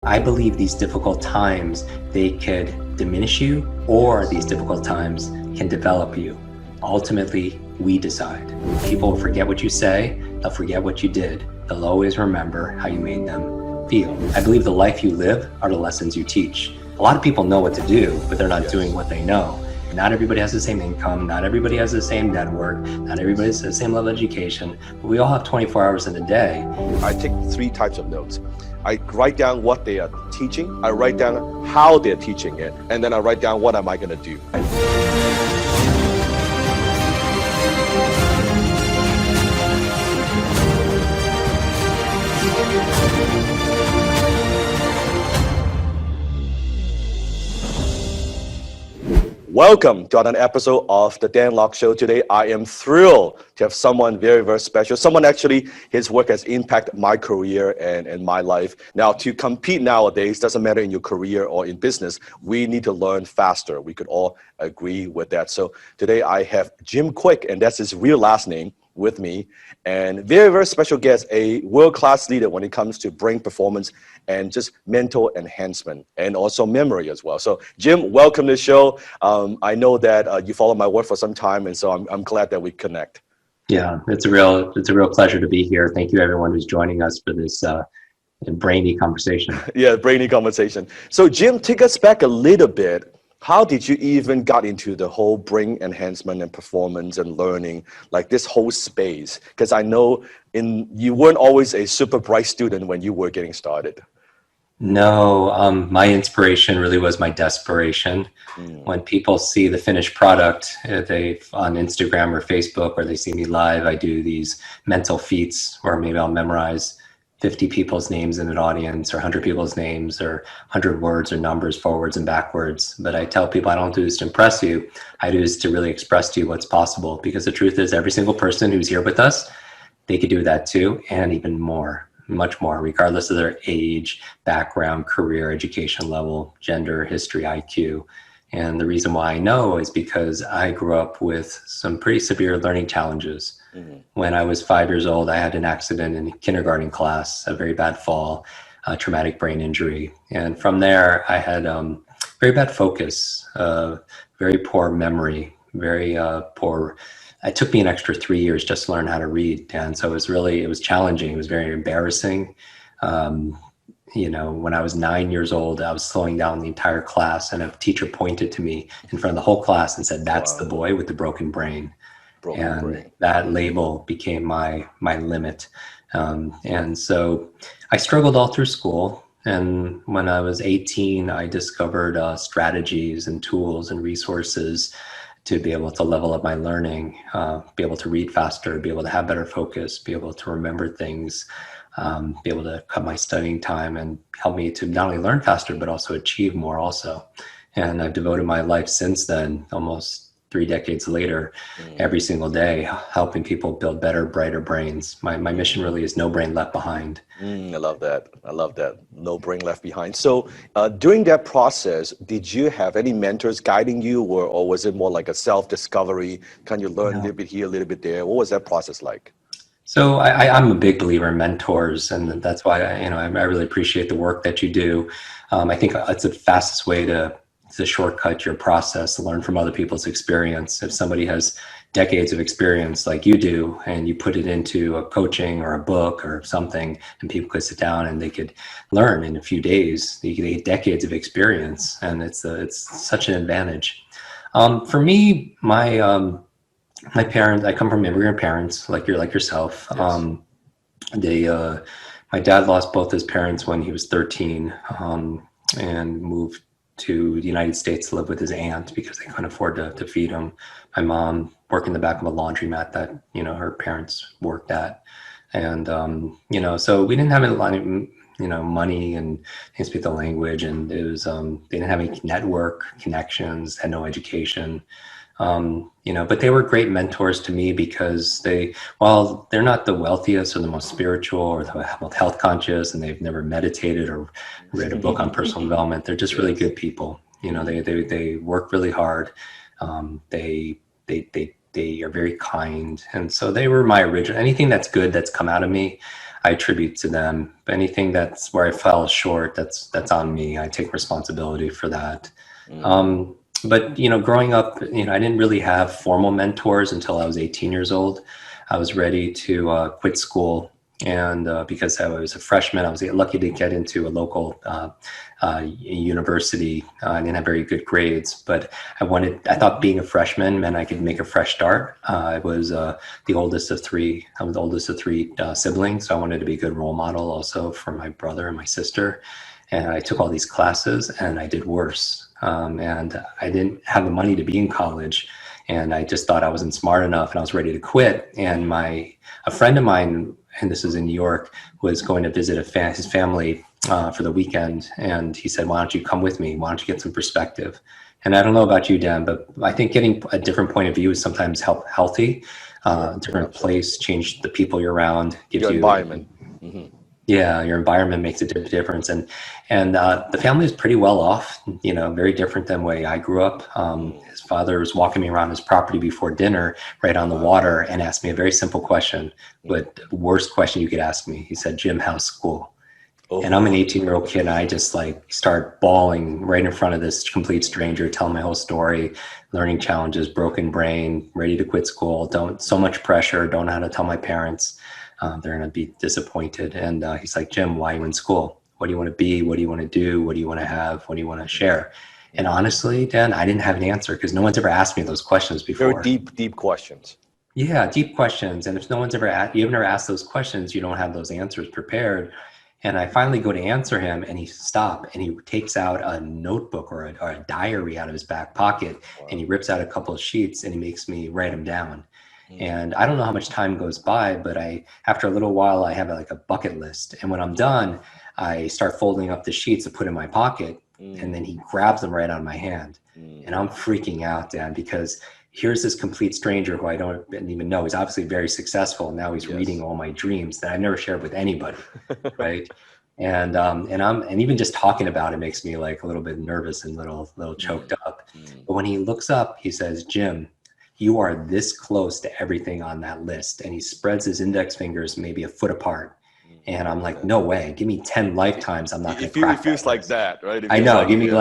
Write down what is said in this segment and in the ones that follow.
I believe these difficult times, they could diminish you, or these difficult times can develop you. Ultimately, we decide. People forget what you say, they'll forget what you did. They'll always remember how you made them feel. I believe the life you live are the lessons you teach. A lot of people know what to do, but they're not doing what they know. Not everybody has the same income, not everybody has the same network, not everybody has the same level of education, but we all have 24 hours in a day. I take 3 types of notes. I write down what they are teaching, I write down how they're teaching it, and then I write down what am I going to do. Welcome to another episode of the Dan Lok Show. Today, I am thrilled to have someone very, very special. Someone actually, his work has impacted my career and my life. Now, to compete nowadays, doesn't matter in your career or in business, we need to learn faster. We could all agree with that. So today I have Jim Quick, and that's his real last name, with me, and very, very special guest, a world-class leader when it comes to brain performance and just mental enhancement and also memory as well. So Jim, welcome to the show. I know that you follow my work for some time, and so I'm glad that we connect. Yeah, it's a real pleasure to be here. Thank you everyone who's joining us for this brainy conversation. Yeah, brainy conversation. So Jim, take us back a little bit. How did you even got into the whole brain enhancement and performance and learning, like this whole space? Because I know you weren't always a super bright student when you were getting started. No, my inspiration really was my desperation. When people see the finished product, they on Instagram or Facebook, or they see me live, I do these mental feats where maybe I'll memorize 50 people's names in an audience, or 100 people's names, or 100 words or numbers forwards and backwards. But I tell people I don't do this to impress you. I do this to really express to you what's possible. Because the truth is, every single person who's here with us, they could do that too, and even more, much more, regardless of their age, background, career, education level, gender, history, IQ. And the reason why I know is because I grew up with some pretty severe learning challenges. When I was 5 years old, I had an accident in kindergarten class, a very bad fall, a traumatic brain injury. And from there, I had very bad focus, very poor memory, very poor. It took me an extra 3 years just to learn how to read. And so it was challenging. It was very embarrassing. When I was 9 years old, I was slowing down the entire class, and a teacher pointed to me in front of the whole class and said, "That's the boy with the broken brain." That label became my limit. And so I struggled all through school. And when I was 18, I discovered strategies and tools and resources to be able to level up my learning, be able to read faster, be able to have better focus, be able to remember things, be able to cut my studying time and help me to not only learn faster, but also achieve more also. And I've devoted my life since then, almost 3 decades later, every single day, helping people build better, brighter brains. My mission really is no brain left behind. I love that. I love that. No brain left behind. So during that process, did you have any mentors guiding you, or was it more like a self-discovery? Can you learn a little bit here, a little bit there? What was that process like? So I'm a big believer in mentors, and that's why I really appreciate the work that you do. I think it's the fastest way to shortcut your process, to learn from other people's experience. If somebody has decades of experience like you do, and you put it into a coaching or a book or something, and people could sit down and they could learn in a few days, they get decades of experience, and it's such an advantage. For me, my parents, I come from immigrant parents, like yourself. Yes. My dad lost both his parents when he was 13, and moved to the United States to live with his aunt because they couldn't afford to feed him. My mom worked in the back of a laundromat that, her parents worked at. And, so we didn't have a lot of, money, and didn't speak the language, and it was, they didn't have any network connections, had no education. But they were great mentors to me because while they're not the wealthiest or the most spiritual or the most health conscious, and they've never meditated or read a book on personal development, they're just really good people. They work really hard. They are very kind. And so they were my original, anything that's good that's come out of me, I attribute to them. Anything that's where I fell short, that's on me. I take responsibility for that. But, growing up, I didn't really have formal mentors until I was 18 years old. I was ready to quit school. And because I was a freshman, I was lucky to get into a local university. I didn't have very good grades, but I thought being a freshman meant I could make a fresh start. I was the oldest of three. I was the oldest of three siblings, so I wanted to be a good role model also for my brother and my sister. And I took all these classes, and I did worse. And I didn't have the money to be in college. And I just thought I wasn't smart enough, and I was ready to quit. And a friend of mine, and this is in New York, was going to visit his family for the weekend. And he said, why don't you come with me? Why don't you get some perspective? And I don't know about you, Dan, but I think getting a different point of view is sometimes healthy. Different place, change the people you're around. Gives your you environment. Yeah, your environment makes a difference. And the family is pretty well off, very different than the way I grew up. His father was walking me around his property before dinner, right on the water, and asked me a very simple question, but the worst question you could ask me. He said, Jim, how's school? Oh. And I'm an 18-year-old kid, and I just start bawling right in front of this complete stranger, telling my whole story, learning challenges, broken brain, ready to quit school, so much pressure, don't know how to tell my parents. They're going to be disappointed. And he's like, Jim, why are you in school? What do you want to be? What do you want to do? What do you want to have? What do you want to share? And honestly, Dan, I didn't have an answer because no one's ever asked me those questions before. Very deep questions. Yeah, deep questions. And if no one's ever you've never asked those questions, you don't have those answers prepared. And I finally go to answer him, and he stops, and he takes out a notebook or a diary out of his back pocket. Wow. And he rips out a couple of sheets, and he makes me write them down. And I don't know how much time goes by, but after a little while, I have a bucket list. And when I'm done, I start folding up the sheets to put in my pocket. And then he grabs them right out of my hand. And I'm freaking out, Dan, because here's this complete stranger who I didn't even know. He's obviously very successful. Now he's reading all my dreams that I've never shared with anybody, right? And even just talking about it makes me a little bit nervous and little choked up. But when he looks up, he says, Jim, you are this close to everything on that list. And he spreads his index fingers maybe a foot apart. And I'm like, no way, give me 10 lifetimes. I'm not going to crack It feels like that, right? I know, give me that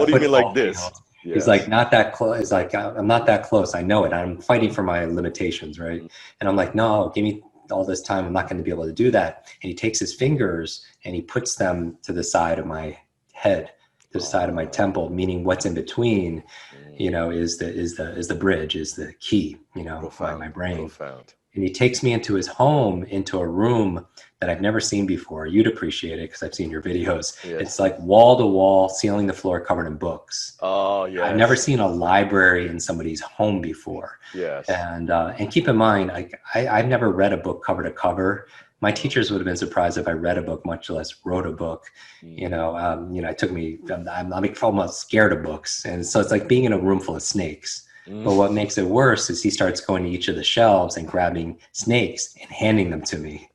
what do you mean like this? Yes. He's like, not that close. He's like, I'm not that close. I know it. I'm fighting for my limitations, right? And I'm like, no, give me all this time. I'm not going to be able to do that. And he takes his fingers and he puts them to the side of my head, to the side of my temple, meaning what's in between, is the bridge, is the key, for my brain. Profound. And he takes me into his home, into a room that I've never seen before. You'd appreciate it because I've seen your videos. Yes. It's like wall to wall, ceiling to floor, covered in books. Oh, yeah. I've never seen a library in somebody's home before. Yes. And keep in mind, I've never read a book cover to cover. My teachers would have been surprised if I read a book, much less wrote a book. It took me. I'm almost scared of books, and so it's like being in a room full of snakes. But what makes it worse is he starts going to each of the shelves and grabbing snakes and handing them to me,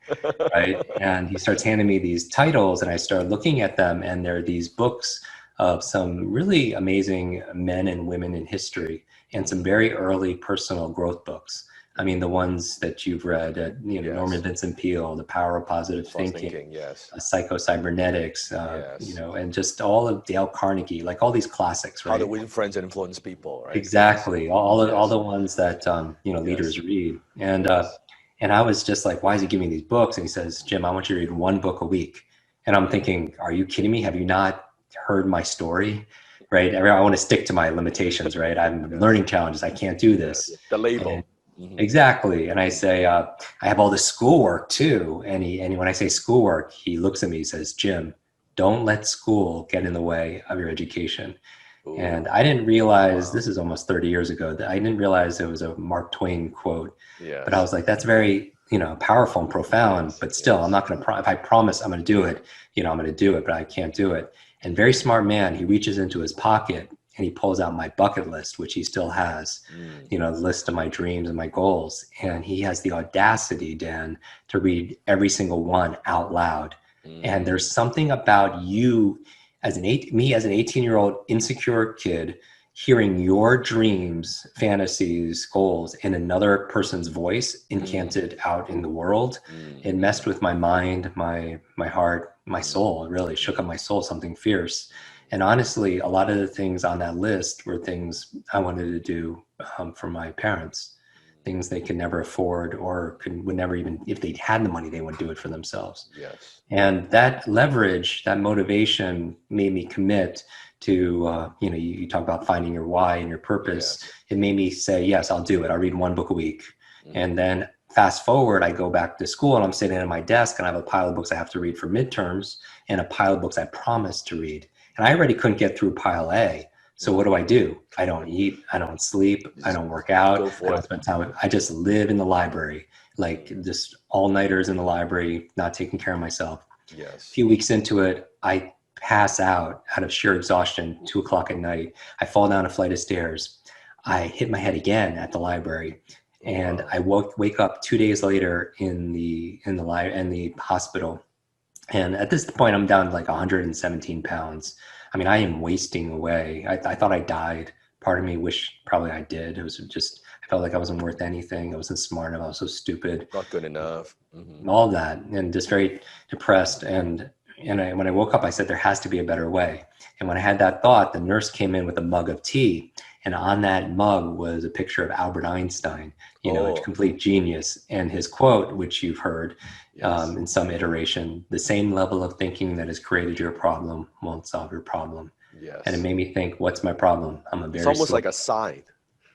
right? And he starts handing me these titles, and I start looking at them, and there are these books of some really amazing men and women in history and some very early personal growth books. I mean, the ones that you've read, yes. Norman Vincent Peale, The Power of Positive Thinking, yes. Psycho-Cybernetics, yes. And just all of Dale Carnegie, like all these classics, right? How to Win Friends and Influence People, right? Exactly. All the ones that, leaders read. And I was just like, why is he giving me these books? And he says, Jim, I want you to read one book a week. And I'm thinking, are you kidding me? Have you not heard my story? Right? I want to stick to my limitations, right? I'm learning challenges. I can't do this. The label. And, exactly. And I say, I have all this schoolwork too. And when I say schoolwork, he looks at me, he says, Jim, don't let school get in the way of your education. Ooh. And I didn't realize, this is almost 30 years ago, that I didn't realize it was a Mark Twain quote. Yes. But I was like, that's very, powerful and profound, but still, I'm not going to, if I promise I'm going to do it, I'm going to do it, but I can't do it. And very smart man, he reaches into his pocket and he pulls out my bucket list, which he still has, the list of my dreams and my goals. And he has the audacity, Dan, to read every single one out loud. And there's something about you as me as an 18-year-old insecure kid, hearing your dreams, fantasies, goals in another person's voice incanted out in the world, it messed with my mind, my heart, my soul. It really shook up my soul, something fierce. And honestly, a lot of the things on that list were things I wanted to do for my parents, things they could never afford or would never even, if they had the money, they wouldn't do it for themselves. Yes. And that leverage, that motivation made me commit to, you talk about finding your why and your purpose. Yes. It made me say, yes, I'll do it. I'll read one book a week. And then fast forward, I go back to school and I'm sitting at my desk and I have a pile of books I have to read for midterms and a pile of books I promised to read. And I already couldn't get through pile A. So what do? I don't eat, I don't sleep, I don't work out, I don't spend time I just live in the library, like just all-nighters in the library, not taking care of myself. Yes. A few weeks into it, I pass out of sheer exhaustion, 2:00 at night. I fall down a flight of stairs. I hit my head again at the library. And I wake up 2 days later in the hospital. And at this point, I'm down to like 117 pounds. I mean, I am wasting away. I thought I died. Part of me wished probably I did. It was just, I felt like I wasn't worth anything. I wasn't smart enough. I was so stupid. Not good enough. All that. And just very depressed. And when I woke up, I said, there has to be a better way. And when I had that thought, the nurse came in with a mug of tea. And on that mug was a picture of Albert Einstein, a complete genius. And his quote, which you've heard in some iteration, the same level of thinking that has created your problem won't solve your problem. Yes. And it made me think, what's my problem? It's almost like a sign.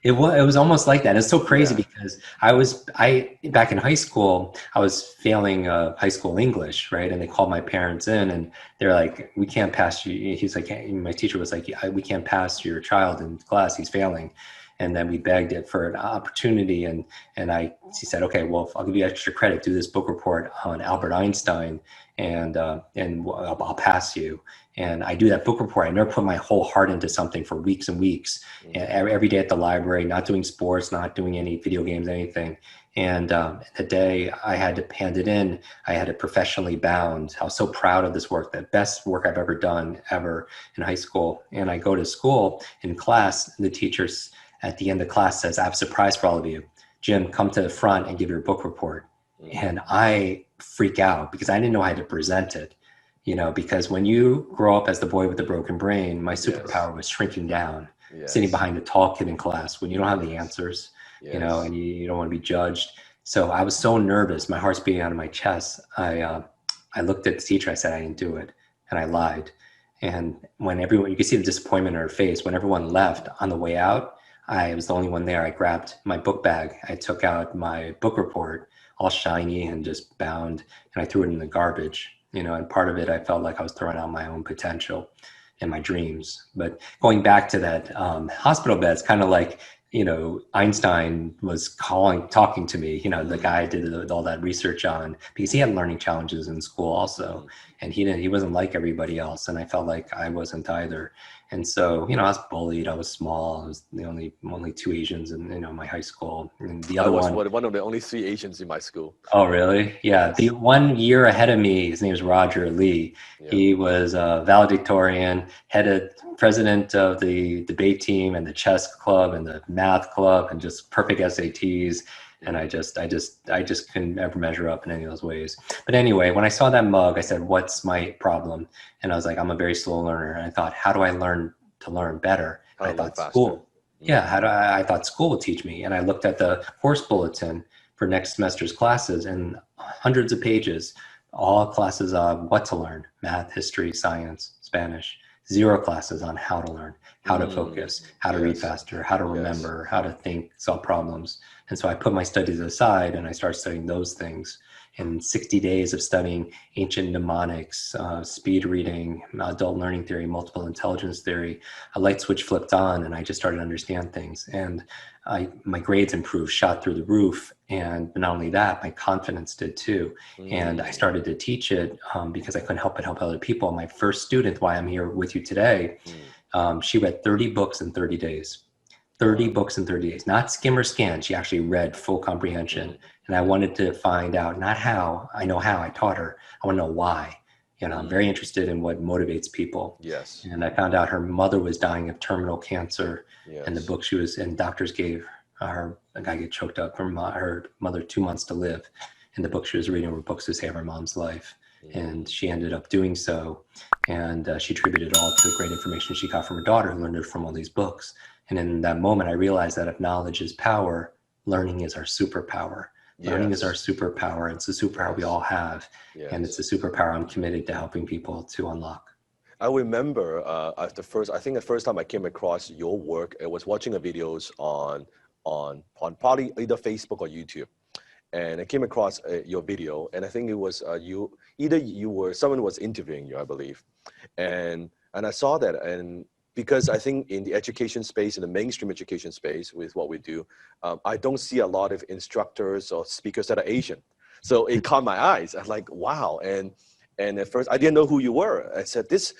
It was almost like that. It's so crazy because I back in high school, I was failing high school English, right? And they called my parents in and they're like, we can't pass you. He's like, my teacher was like, we can't pass your child in class. He's failing. And then we begged it for an opportunity. And she said, okay, well, I'll give you extra credit. Do this book report on Albert Einstein and I'll pass you. And I do that book report. I never put my whole heart into something for weeks and weeks. And every day at the library, not doing sports, not doing any video games, anything. And the day I had to hand it in, I had it professionally bound. I was so proud of this work, the best work I've ever done ever in high school. And I go to school in class, and the teachers at the end of class says, I have a surprise for all of you. Jim, come to the front and give your book report. And I freak out because I didn't know how to present it. Because when you grow up as the boy with the broken brain, my superpower was shrinking down, sitting behind the tall kid in class when you don't have the answers, and you don't want to be judged. So I was so nervous. My heart's beating out of my chest. I looked at the teacher. I said, I didn't do it. And I lied. And when everyone, you could see the disappointment in her face. When everyone left on the way out, I was the only one there. I grabbed my book bag. I took out my book report, all shiny and just bound, and I threw it in the garbage. And part of it, I felt like I was throwing out my own potential and my dreams. But going back to that hospital bed, it's kind of like, Einstein was talking to me, the guy I did all that research on, because he had learning challenges in school also. And he wasn't like everybody else. And I felt like I wasn't either. And so, I was bullied. I was small. I was the only two Asians in, my high school. And the other one of the only 3 Asians in my school. Oh, really? Yeah. Yes. The 1 year ahead of me, his name is Roger Lee. Yeah. He was a valedictorian, president of the debate team and the chess club and the math club and just perfect SATs. And I just couldn't ever measure up in any of those ways. But anyway, when I saw that mug, I said, what's my problem? And I was like, I'm a very slow learner. And I thought, how do I learn to learn better? I thought school. Yeah. I thought school would teach me. And I looked at the course bulletin for next semester's classes and hundreds of pages, all classes on what to learn, math, history, science, Spanish, 0 classes on how to learn, how to focus, how to read faster, how to remember, how to think, solve problems. And so I put my studies aside and I started studying those things. In 60 days of studying ancient mnemonics, speed reading, adult learning theory, multiple intelligence theory, a light switch flipped on and I just started to understand things. And my grades improved, shot through the roof. And not only that, my confidence did too. And I started to teach it because I couldn't help but help other people. My first student, why I'm here with you today, she read 30 books in 30 days. 30 books in 30 days, not skim or scan. She actually read full comprehension. And I wanted to find out, not how, I know how, I taught her. I want to know why. You know, I'm very interested in what motivates people. Yes. And I found out her mother was dying of terminal cancer. Yes. And the book she was, and doctors gave her, a guy get choked up, her mother 2 months to live. And the book she was reading were books to save her mom's life. And she ended up doing so. And she attributed it all to great information she got from her daughter, who learned it from all these books. And in that moment, I realized that if knowledge is power, learning is our superpower. Yes. Learning is our superpower. It's a superpower we all have. Yes. And it's a superpower I'm committed to helping people to unlock. I remember the first time I came across your work, it was watching a videos on probably either Facebook or YouTube. And I came across your video, and I think it was someone was interviewing you, I believe. And I saw that, and because I think in the education space, in the mainstream education space with what we do, I don't see a lot of instructors or speakers that are Asian. So it caught my eyes. I was like, wow. And at first I didn't know who you were. I said, this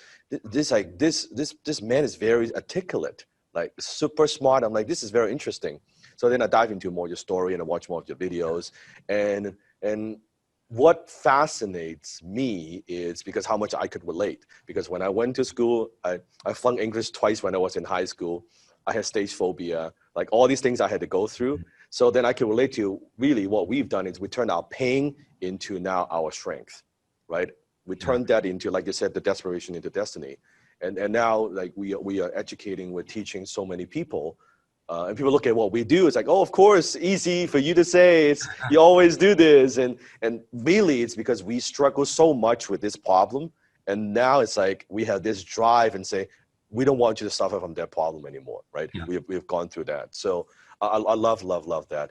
man is very articulate, like super smart. I'm like, this is very interesting. So then I dive into more your story and I watch more of your videos. And what fascinates me is because how much I could relate. Because when I went to school, I flunked English twice when I was in high school. I had stage phobia, like all these things I had to go through. So then I can relate to really what we've done is we turned our pain into now our strength, right? We turned that into, like you said, the desperation into destiny. And now like we are educating, we're teaching so many people. And people look at what we do. It's like, oh, of course, easy for you to say. You always do this. And really, it's because we struggle so much with this problem. And now it's like we have this drive and say, we don't want you to suffer from that problem anymore, right? Yeah. We've gone through that. So I love that.